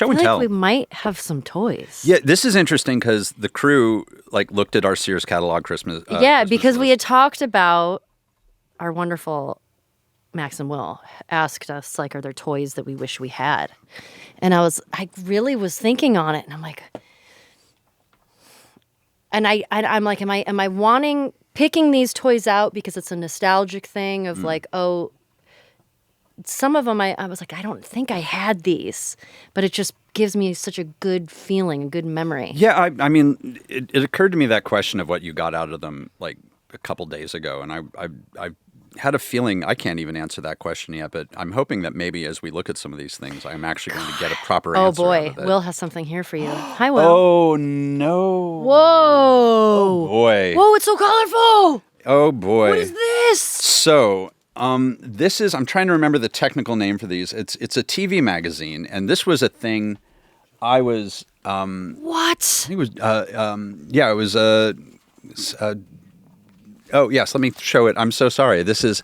Show I and feel tell. like we might have some toys. Yeah, this is interesting because the crew looked at our Sears catalog Christmas. Yeah, Christmas because we list. had talked about our wonderful Max and Will asked us, like, are there toys that we wish we had? And I really was thinking on it, and I'm like, and I'm like, am I picking these toys out because it's a nostalgic thing of like, oh, some of them I was like, I don't think I had these, but it just gives me such a good feeling, a good memory. Yeah, I mean, it occurred to me that question of what you got out of them like a couple days ago, and I had a feeling I can't even answer that question yet, but I'm hoping that maybe as we look at some of these things, I'm actually going to get a proper Oh answer. boy, out of it. Will has something here for you. Hi, Will. Oh no! Whoa! Oh boy! Whoa! It's so colorful. Oh boy! What is this? So, this is, I'm trying to remember the technical name for these. It's a TV magazine, and this was a thing I was, What? it was, yeah, it was, oh yes, let me show it. I'm so sorry. This is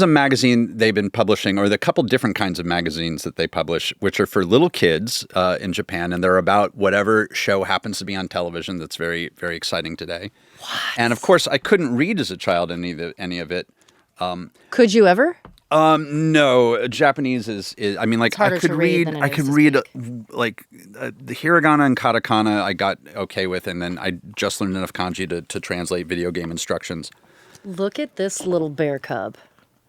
a magazine they've been publishing, or the couple different kinds of magazines that they publish, which are for little kids in Japan, and they're about whatever show happens to be on television that's very, very exciting today. What? And of course, I couldn't read as a child any of it. Could you ever? No, Japanese is I mean, like, harder I could to read read, than it I is could to read speak. the hiragana and katakana I got okay with, and then I just learned enough kanji to translate video game instructions. Look at this little bear cub.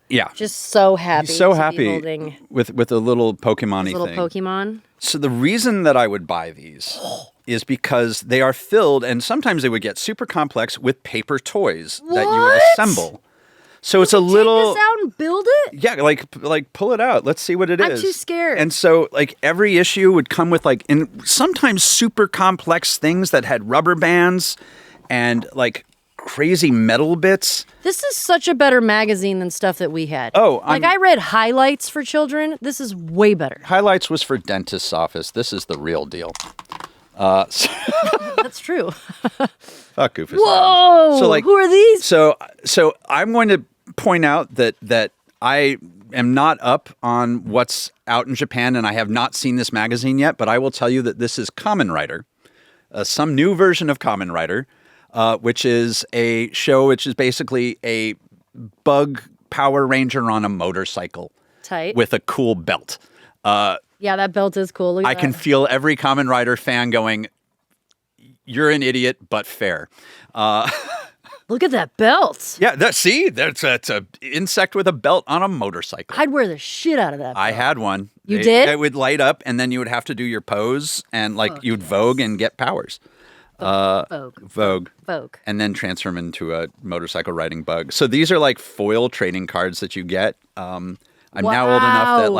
Yeah. Just so happy. He's so to be happy holding with a little Pokemon-y little thing. Pokemon. So the reason that I would buy these is because they are filled, and sometimes they would get super complex with paper toys that you would What? assemble. So it's a little. Take this out and build it? Yeah, like pull it out. Let's see what it is. I'm too scared. And so like every issue would come with sometimes super complex things that had rubber bands and like crazy metal bits. This is such a better magazine than stuff that we had. Oh, I read highlights for children. This is way better. Highlights was for dentist's office. This is the real deal. That's true. Fuck Goofus. Whoa! So like, who are these? So I'm going to point out that I am not up on what's out in Japan, and I have not seen this magazine yet, but I will tell you that this is Kamen Rider, some new version of Kamen Rider, which is a show which is basically a bug Power Ranger on a motorcycle. Tight. With a cool belt. Yeah, that belt is cool. Look at I can that. feel every Kamen Rider fan going, "You're an idiot, but fair." Look at that belt. Yeah, that's a insect with a belt on a motorcycle. I'd wear the shit out of that belt. I had one. You did? It would light up, and then you would have to do your pose, and you'd vogue and get powers. Vogue. And then transform into a motorcycle riding bug. So these are like foil trading cards that you get. I'm now old enough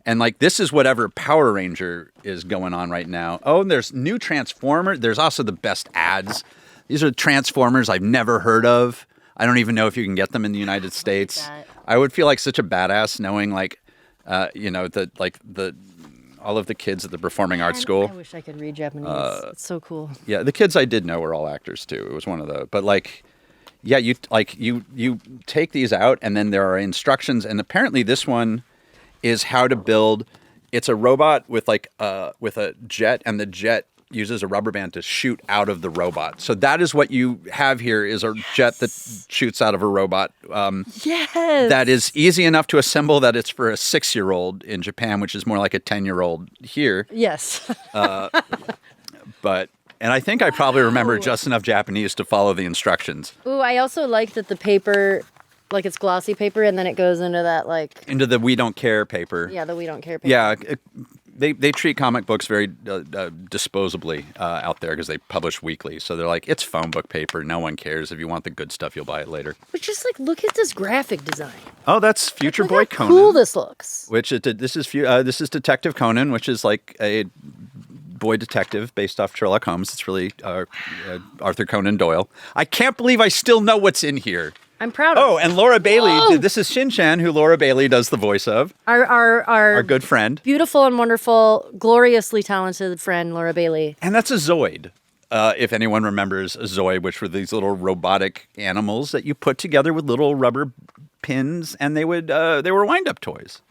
that this is whatever Power Ranger is going on right now. Oh, and there's new Transformer. There's also the best ads. These are Transformers I've never heard of. I don't even know if you can get them in the United States. I would feel like such a badass knowing all of the kids at the performing arts school. I wish I could read Japanese. It's so cool. Yeah, the kids I did know were all actors too. It was one of those. But you take these out, and then there are instructions, and apparently this one is how to build. It's a robot with a jet, and the jet uses a rubber band to shoot out of the robot. So that is what you have here, is a jet that shoots out of a robot. Yes. That is easy enough to assemble that it's for a 6-year-old in Japan, which is more like a 10-year-old here. Yes. And I think I probably remember just enough Japanese to follow the instructions. Ooh, I also like that the paper, like it's glossy paper, and then it goes into that into the we don't care paper. Yeah, the we don't care paper. Yeah, they treat comic books very disposably out there because they publish weekly. So they're like, it's phone book paper. No one cares. If you want the good stuff, you'll buy it later. But just look at this graphic design. Oh, that's Future Look Boy how Conan. cool this looks. Which this is Detective Conan, which is like a boy detective based off Sherlock Holmes. It's really Arthur Conan Doyle. I can't believe I still know what's in here. I'm proud of Oh, and Laura Bailey. Whoa! This is Shin-chan, who Laura Bailey does the voice of. Our good friend. Beautiful and wonderful, gloriously talented friend, Laura Bailey. And that's a Zoid. If anyone remembers a Zoid, which were these little robotic animals that you put together with little rubber pins, and they were wind-up toys.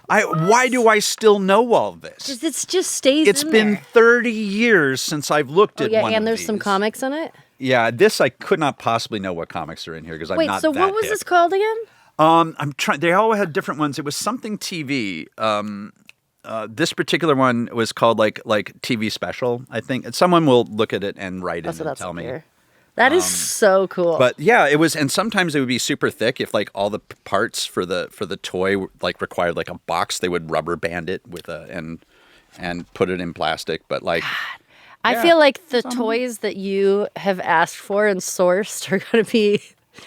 Why do I still know all this? It just stays It's in been there. 30 years since I've looked at one and of there's these. some comics in it? Yeah, this I could not possibly know what comics are in here because I'm Wait, not so that what was hip. this called again? I'm trying. They all had different ones. It was something TV. This particular one was called like TV special, I think. And someone will look at it and write it and tell me. Here. That is so cool. But yeah, it was, and sometimes it would be super thick if like all the parts for the toy like required like a box. They would rubber band it with and put it in plastic. But like, I feel like the toys that you have asked for and sourced are going to be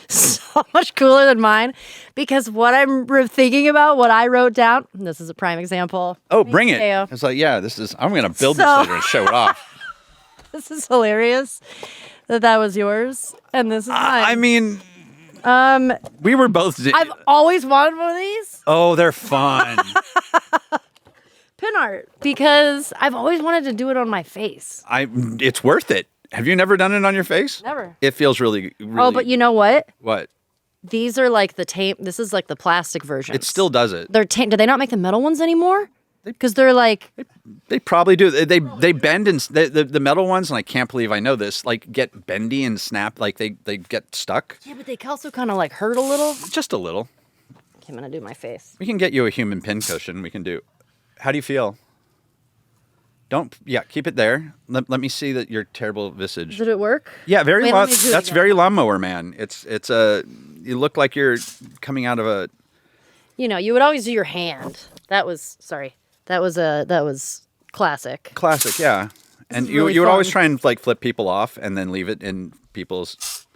so much cooler than mine, because what I'm thinking about, what I wrote down, and this is a prime example. oh, bring it! It's like, yeah, I'm going to build this later and show it off. This is hilarious that was yours, and this is mine. I mean, we were both. I've always wanted one of these. Oh, they're fun. Pin art, because I've always wanted to do it on my face. It's worth it. Have you never done it on your face? Never. It feels really. Oh, but you know what? What? These are like the tape. This is like the plastic version. It still does it. They're do they not make the metal ones anymore? Because they're like. They probably do. They bend and the metal ones, and I can't believe I know this. Like get bendy and snap. Like they get stuck. Yeah, but they also kind of like hurt a little. Just a little. Okay, I'm gonna do my face. We can get you a human pincushion. We can do. How do you feel? Keep it there. Let me see that your terrible visage. Did it work? Yeah, very. That's again. very lawnmower man. It's a. You look like you're coming out of a. You would always do your hand. That was classic. Classic, yeah. And you would always try and like flip people off and then leave it in people's.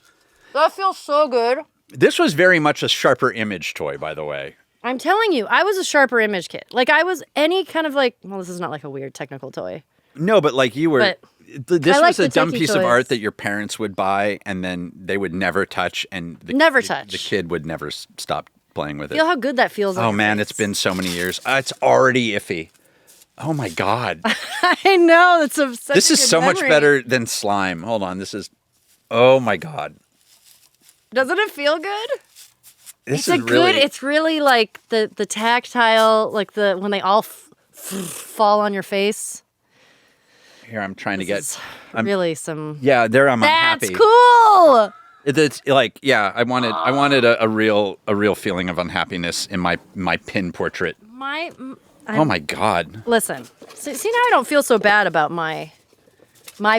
That feels so good. This was very much a sharper image toy, by the way. I'm telling you, I was a sharper image kid. Like I was any kind of like. Well, this is not like a weird technical toy. No, but like you were. This was a dumb piece of art that your parents would buy, and then they would never touch, and the kid would never stop playing with it. Feel how good that feels. Oh man, it's been so many years. It's already iffy. Oh my god. I know this is so much better than slime. Hold on, this is. Oh my god. Doesn't it feel good? It's really like the tactile, like when they all fall on your face. Here, I'm trying to get. Really some. Yeah, there I'm unhappy. That's cool. It's like, yeah, I wanted a real feeling of unhappiness in my pin portrait. Oh my god. Listen, see now I don't feel so bad about my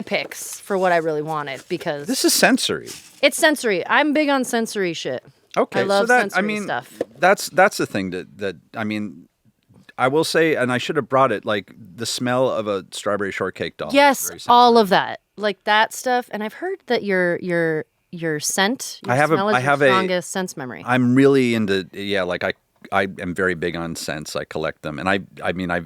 picks for what I really wanted, because this is sensory. It's sensory. I'm big on sensory shit. Okay, I love sensory stuff. That's the thing that I mean, I will say, and I should have brought it, like the smell of a strawberry shortcake doll. Yes, all of that, like that stuff. And I've heard that your scent, smell is your strongest sense memory. I'm really into like I am very big on scents. I collect them, and I mean I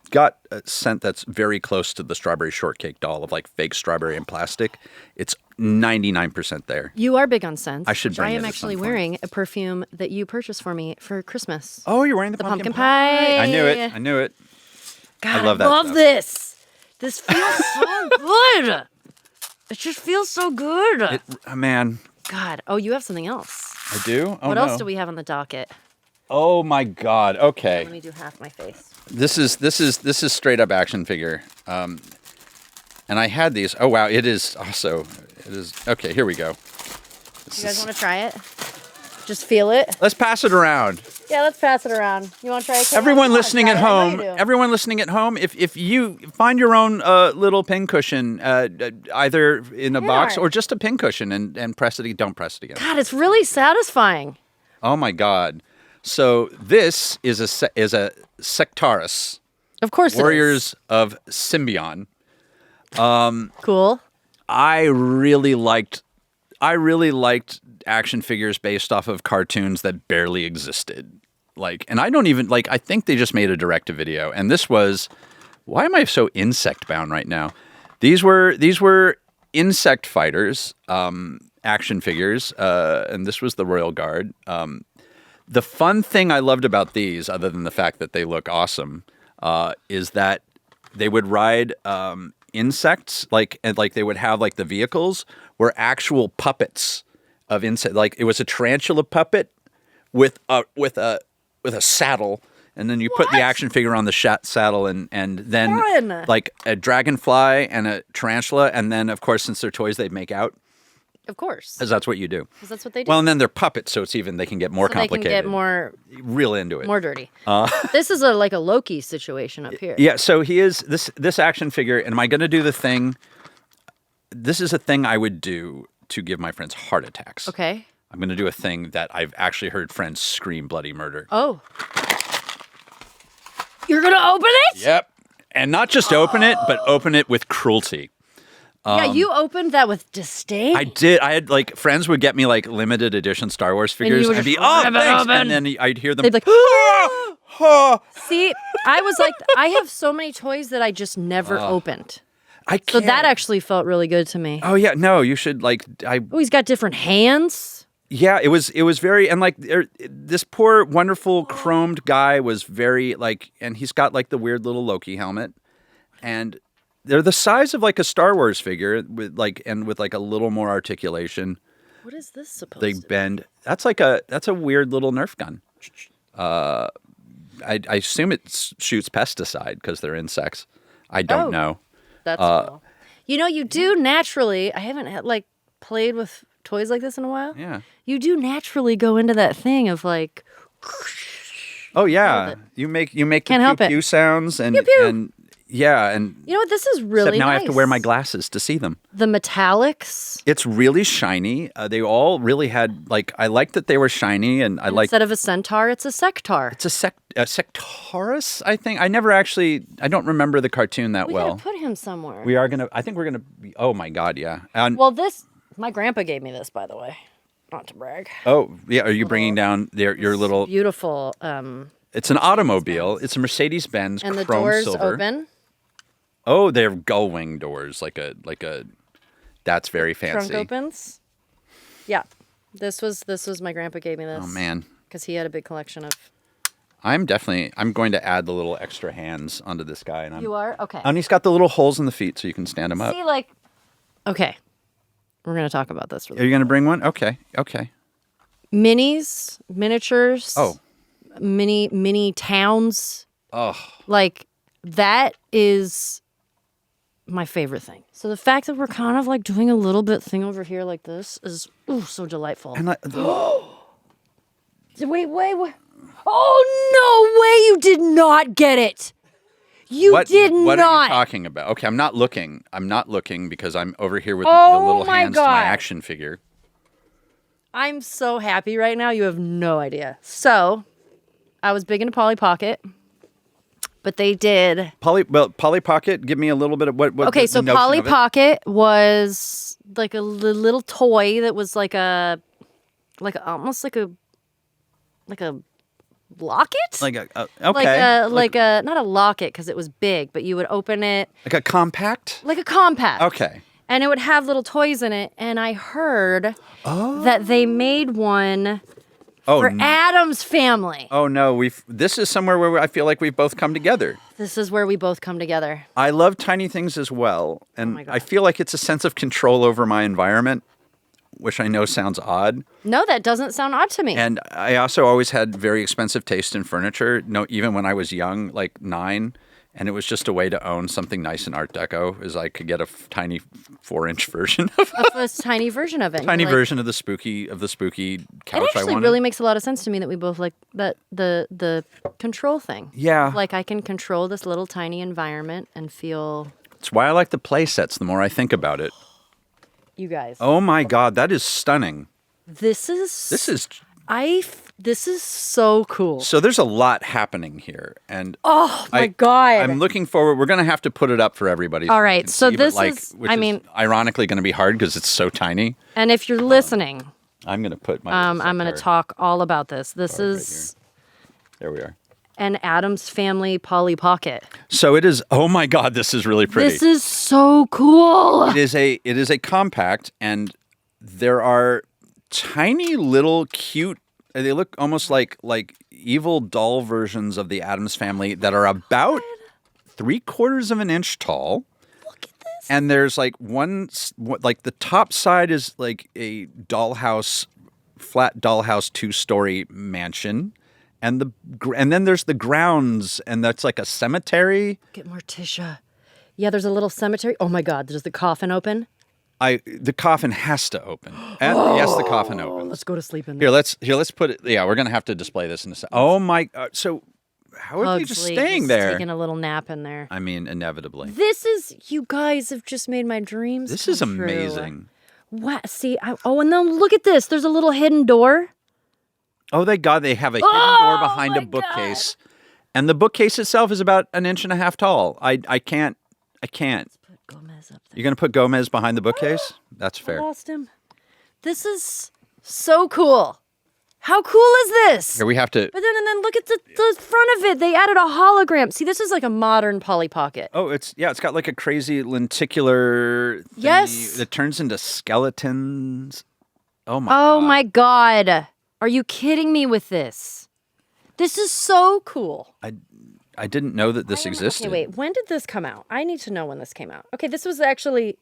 got a scent that's very close to the strawberry shortcake doll of like fake strawberry and plastic. It's 99% there. You are big on scents. I should bring it. I am actually wearing a perfume that you purchased for me for Christmas. Oh, you're wearing the pumpkin pie. I knew it. God, I love that. I love this. This feels so good. It just feels so good. Man. God. Oh, you have something else. I do? Oh, what else do we have on the docket? Oh my God. Okay. Let me do half my face. This is straight up action figure. And I had these. Oh wow, it is. Okay, here we go. You guys want to try it? Just feel it. Let's pass it around. Yeah, let's pass it around. You want to try it? Everyone listening at home, if you find your own little pin cushion, either in a box or just a pin cushion, and press it. Don't press it again. God, it's really satisfying. Oh my God. So this is a Sectaris. Of course, Warriors of Symbion. Cool. I really liked action figures based off of cartoons that barely existed. And I don't even I think they just made a direct-to-video. And this was, why am I so insect bound right now? These were insect fighters, action figures, and this was the Royal Guard. The fun thing I loved about these, other than the fact that they look awesome, is that they would ride insects, and they would have the vehicles were actual puppets of insect. It was a tarantula puppet with a saddle, And then you put the action figure on the saddle, and then Fun. like a dragonfly and a tarantula, and then of course since they're toys, they'd make out. Of course. Because that's what you do. Because that's what they do. Well, and then they're puppets, so they can get more complicated. They can get more real into it. More dirty. This is like a Loki situation up here. Yeah, so he is this action figure, and am I going to do the thing? This is a thing I would do to give my friends heart attacks. Okay. I'm going to do a thing that I've actually heard friends scream bloody murder. Oh. You're going to open it? Yep. And not just open it, but open it with cruelty. Yeah, you opened that with disdain. I did. I had like friends would get me like limited edition Star Wars figures. And I'd be thanks. and then I'd hear them. They'd be like, See, I was like, I have so many toys that I just never opened. I can't. So that actually felt really good to me. Oh yeah, no, you should like. Oh, he's got different hands. Yeah, it was very, and like this poor wonderful chromed guy was very like, and he's got like the weird little Loki helmet, and they're the size of like a Star Wars figure with like a little more articulation. What is this supposed They to bend. That's a weird little Nerf gun. I assume it shoots pesticide because they're insects. I don't know. That's cool. You know, you do naturally. I haven't played with toys like this in a while. Yeah. You do naturally go into that thing of like. Oh yeah, you make Can't the help pew it. pew sounds and Pew pew. and yeah and. You know what? This is really Except now nice. I have to wear my glasses to see them. The metallics. It's really shiny. They all really had I liked that they were shiny, and I like Instead of a centaur, it's a sectar. it's a Sectaurus. I think I never actually. I don't remember the cartoon that We well. gotta put him somewhere. We are gonna. I think we're gonna. Oh my god, yeah. And, Well, my grandpa gave me this, by the way. Not to brag. oh yeah, are you bringing down your little? Beautiful. It's an automobile. It's a Mercedes-Benz And the chrome doors silver. open. Oh, they're gull wing doors, like a. That's very fancy. Trunk opens. Yeah, this was my grandpa gave me this. Oh man. Because he had a big collection of. I'm going to add the little extra hands onto this guy, and You are okay. and he's got the little holes in the feet so you can stand him up. See, okay, we're gonna talk about this. Are you going to bring one? Okay. Minis, miniatures. Oh. Mini towns. Oh. Like that is my favorite thing. So the fact that we're kind of doing a little bit thing over here like this is so delightful. And Wait. Oh, no way you did not get it. You did not. What are you talking about? Okay, I'm not looking because I'm over here with the Oh little my hands to my God. action figure. I'm so happy right now. You have no idea. I was big into Polly Pocket, but they did. Polly Pocket, give me a little bit of what Okay, the so notion Polly of it. Pocket was like a little toy that was almost like a locket? Okay. Not a locket because it was big, but you would open it Like a compact? like a compact. Okay. And it would have little toys in it. And I heard that they made one for Adam's family. Oh no, this is somewhere where I feel like we've both come together. This is where we both come together. I love tiny things as well, and my God. I feel like it's a sense of control over my environment, which I know sounds odd. No, that doesn't sound odd to me. And I also always had very expensive taste in furniture, even when I was young, like 9. And it was just a way to own something nice in Art Deco, is I could get a tiny 4-inch version of A tiny version of it. tiny version of the spooky couch It I actually wanted. really makes a lot of sense to me that we both like that the control thing. Yeah. Like I can control this little tiny environment and feel It's why I like the play sets the more I think about it. you guys. Oh my God, that is stunning. This is so cool. So there's a lot happening here, and Oh my God. I'm looking forward. We're going to have to put it up for everybody. All you right, can so see, but, this is- which I mean- ironically going to be hard because it's so tiny. And if you're listening, I'm going to put my. I'm going to talk all about this. This Card right is There we are. an Adam's Family Polly Pocket. So it is. Oh my God, this is really pretty. This is so cool. It is a compact, and there are tiny little cute. They look almost like evil doll versions of the Addams Family that are about 3/4 of an inch tall. Look at this. And there's the top side is like a flat dollhouse 2-story mansion. and then there's the grounds, and that's like a cemetery. Get Morticia. Yeah, there's a little cemetery. Oh my God, does the coffin open? The coffin has to open. Yes, the coffin opens. Let's go to sleep in there. Let's put it. Yeah, we're gonna have to display this in a second. Oh my! So how are you just staying there? Taking a little nap in there. I mean, inevitably. You guys have just made my dreams. This is amazing. What? See, and then look at this. There's a little hidden door. Oh, they have a hidden door behind a bookcase, and the bookcase itself is about 1.5 inches tall. I can't. Let's put Gomez up there. You're gonna put Gomez behind the bookcase? That's fair. I lost him. This is so cool. How cool is this? Here we have to. But then look at the front of it. They added a hologram. See, this is like a modern Polly Pocket. Oh, it's got like a crazy lenticular thingy Yes. that turns into skeletons. Oh my God. Are you kidding me with this? This is so cool. I didn't know that this existed. Okay, wait. When did this come out? I need to know when this came out. Okay, this was actually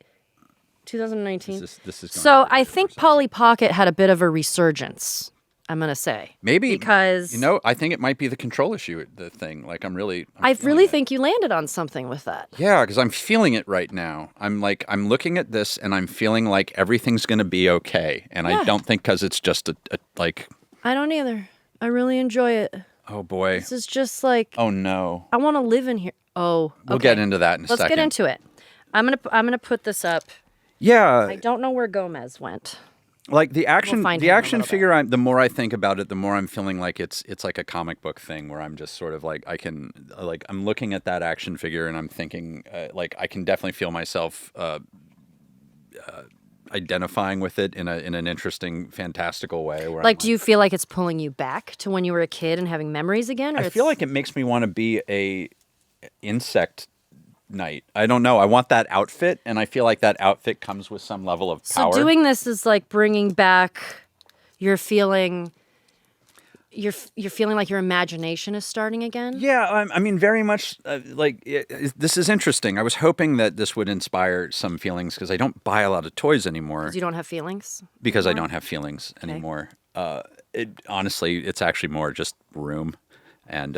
2019. This is so I think Polly Pocket had a bit of a resurgence, I'm going to say. Maybe. Because... I think it might be the control issue, the thing. Like, I really think you landed on something with that. Yeah, because I'm feeling it right now. I'm looking at this and I'm feeling like everything's going to be okay. And I don't think because it's just like... I don't either. I really enjoy it. Oh, boy. This is just like... Oh, no. I want to live in here. Oh, okay. We'll get into that in a second. Let's get into it. I'm gonna put this up. Yeah. I don't know where Gomez went. Like the action figure, bit. the more I think about it, the more I'm feeling like it's like a comic book thing where I'm just sort of like I'm looking at that action figure and I'm thinking I can definitely feel myself identifying with it in an interesting, fantastical way. Where do you feel like it's pulling you back to when you were a kid and having memories again? Or I feel like it makes me want to be a insect knight. I don't know. I want that outfit, and I feel like that outfit comes with some level of power. So doing this is like bringing back your feeling. You're feeling like your imagination is starting again? Yeah, I mean, very much this is interesting. I was hoping that this would inspire some feelings because I don't buy a lot of toys anymore. Because you don't have feelings? Because anymore? I don't have feelings anymore. Honestly, it's actually more just room. And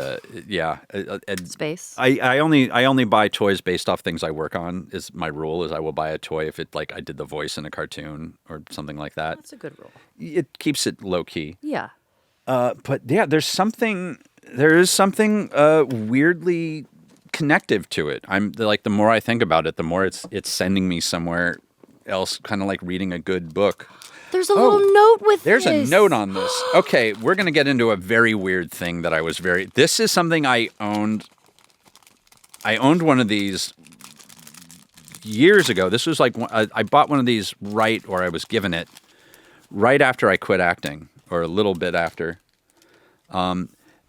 space. I only buy toys based off things I work on. Is my rule is I will buy a toy if it I did the voice in a cartoon or something like that. That's a good rule. It keeps it low key. Yeah. But yeah, there is something weirdly connective to it. I'm the more I think about it, the more it's sending me somewhere else, kind of like reading a good book. There's a little note with this. There's a note on this. Okay, we're going to get into a very weird thing that this is something I owned. I owned one of these years ago. This was I bought one of these or I was given it right after I quit acting, or a little bit after.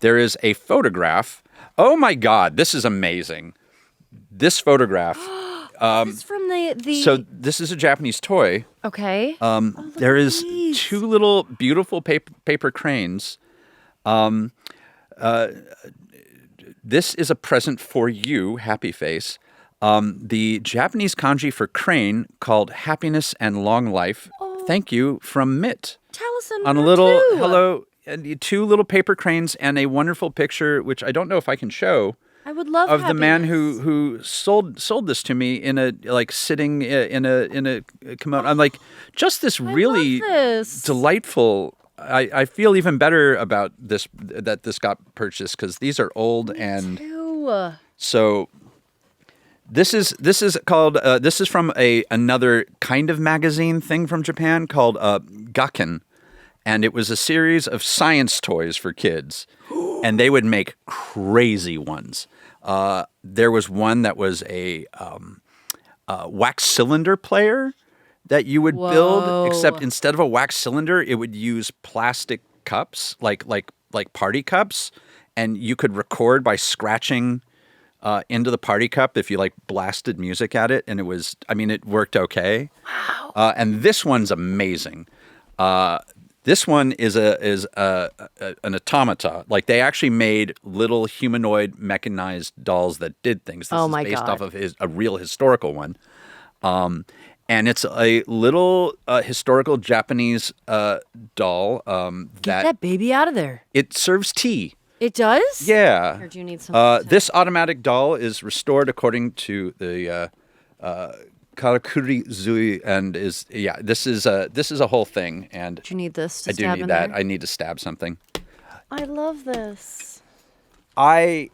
There is a photograph. Oh my God, this is amazing. This photograph. This is from the... So this is a Japanese toy. Okay. There is two little beautiful paper cranes. This is a present for you, happy face. The Japanese kanji for crane called happiness and long life. Oh. Thank you from Mitt. Taliesin on a little hello, and two little paper cranes and a wonderful picture, which I don't know if I can show. I would love of the man who sold this to me in a sitting in a kimono. I'm just this really delightful. I feel even better about this that this got purchased because these are old so. This is called. This is from another kind of magazine thing from Japan called Gakken, and it was a series of science toys for kids, and they would make crazy ones. There was one that was a wax cylinder player that you would build, except instead of a wax cylinder, it would use plastic cups, like party cups, and you could record by scratching into the party cup if you blasted music at it, and it worked okay. Wow! And this one's amazing. This one is an automata. They actually made little humanoid mechanized dolls that did things. This is based off of a real historical one. And it's a little historical Japanese doll. Get that baby out of there. It serves tea. It does? Yeah. Or do you need some? This automatic doll is restored according to the Karakuri Zui, and this is a whole thing. And Do you need this to I do stab need in that. there? I need to stab something. I love this. I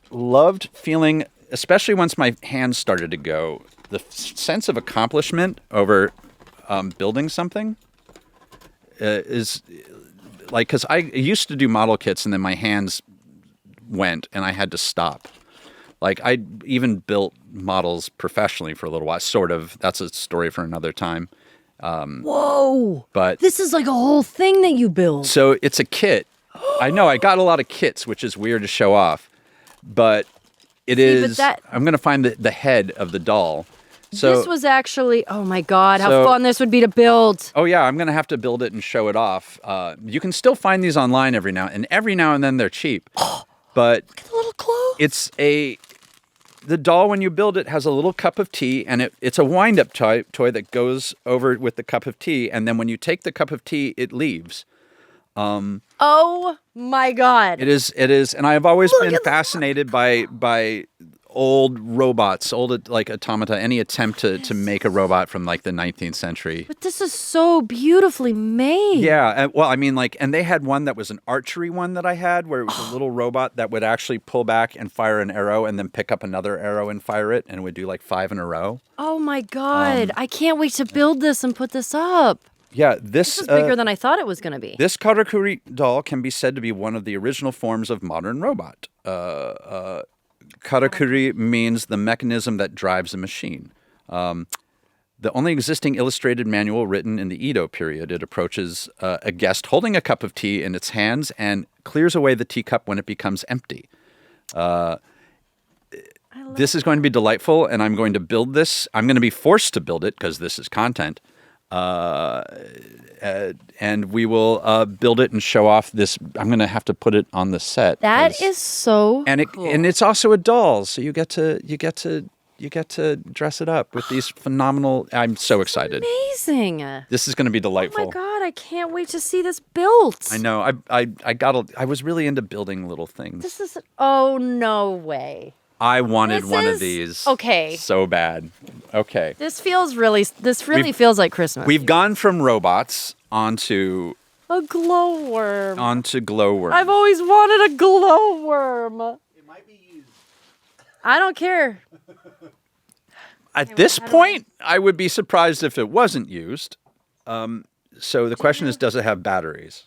loved feeling, especially once my hands started to go, the sense of accomplishment over building something is like, because I used to do model kits and then my hands went and I had to stop. Like, I even built models professionally for a little while, sort of. That's a story for another time. Whoa! But This is like a whole thing that you build. so it's a kit. I know I got a lot of kits, which is weird to show off, but I'm going to find the head of the doll. So this was actually, oh my God, how So- fun this would be to build. oh yeah, I'm going to have to build it and show it off. You can still find these online every now and then they're cheap. But The little clothes. the doll, when you build it, has a little cup of tea, and it's a wind-up toy that goes over with the cup of tea, and then when you take the cup of tea, it leaves. Oh my God. It is, and I have always been fascinated by old robots, old like automata, any attempt to make a robot from like the 19th century. But this is so beautifully made. Yeah, well, I mean, like, and they had one that was an archery one that I had, where it was a little robot that would actually pull back and fire an arrow, and then pick up another arrow and fire it, and it would do like 5 in a row. Oh my God. I can't wait to build this and put this up. Yeah, This is bigger than I thought it was going to be. This Karakuri doll can be said to be one of the original forms of modern robot. Karakuri means the mechanism that drives a machine. The only existing illustrated manual written in the Edo period, it approaches a guest holding a cup of tea in its hands and clears away the teacup when it becomes empty. This is going to be delightful, and I'm going to build this. I'm going to be forced to build it because this is content. And we will build it and show off this. I'm going to have to put it on the set. That is so cool. And it's also a doll, so you get to dress it up with these phenomenal. I'm so excited. Amazing. This is going to be delightful. Oh my God, I can't wait to see this built. I know. I was really into building little things. This is, oh, no way. I wanted This one of is- these. okay. So bad. Okay. This really feels like Christmas. We've gone from robots onto A glowworm. glowworms. I've always wanted a glowworm. It might be used. I don't care. At this point, I would be surprised if it wasn't used. So the question is, does it have batteries?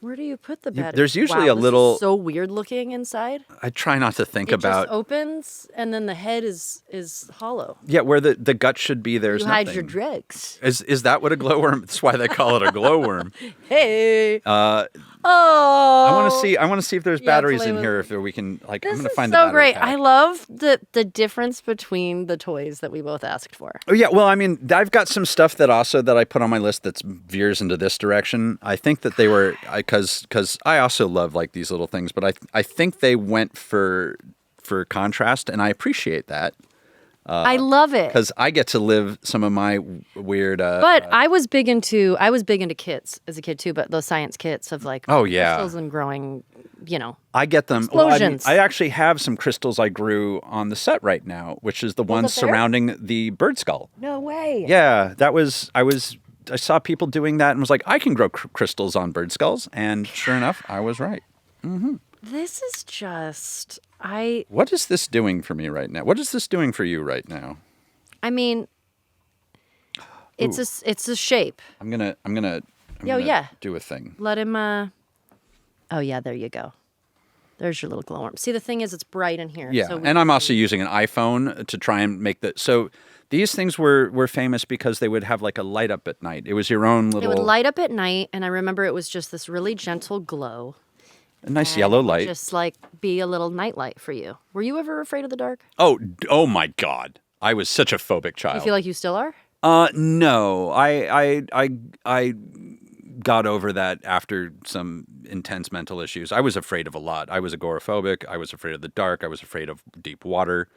Where do you put the battery? there's usually Wow, a this little- is so weird looking inside. I try not to think It about. just opens and then the head is hollow. Yeah, where the gut should be, there's You nothing. hide your drugs. Is that what a glowworm? That's why they call it a glowworm. Hey. I Oh. want to see if there's Yeah, batteries play in with here. it. If we can, like, This I'm gonna is find so the battery great. pack. I love the difference between the toys that we both asked for. Oh yeah, well, I mean, I've got some stuff that I put on my list that veers into this direction. I think that they were because I also love like these little things, but I think they went for contrast, and I appreciate that I love it. because I get to live some of my weird. But I was big into kits as a kid too, but those science kits of like Oh, yeah. crystals and growing, I get them. Well, explosions. I actually have some crystals I grew on the set right now, which is the ones up there? surrounding the bird skull. No way. Yeah, I saw people doing that and was like, I can grow crystals on bird skulls, and sure enough, I was right. This is just What is this doing for me right now? What is this doing for you right now? I mean it's a shape. I'm gonna yeah. do a thing. Let him oh yeah, there you go. There's your little glowworm. See, the thing is it's bright in here. Yeah, so and I'm also using an iPhone to try and make so these things were famous because they would have like a light up at night. It was your own little it would light up at night, and I remember it was just this really gentle glow. a nice yellow light. Just like be a little nightlight for you. Were you ever afraid of the dark? Oh my God. I was such a phobic child. You feel like you still are? No. I got over that after some intense mental issues. I was afraid of a lot. I was agoraphobic. I was afraid of the dark. I was afraid of deep water.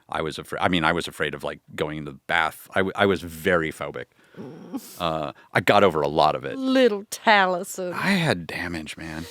I was afraid of like going into the bath. I was very phobic. I got over a lot of it. Little Taliesin. I had damage, man.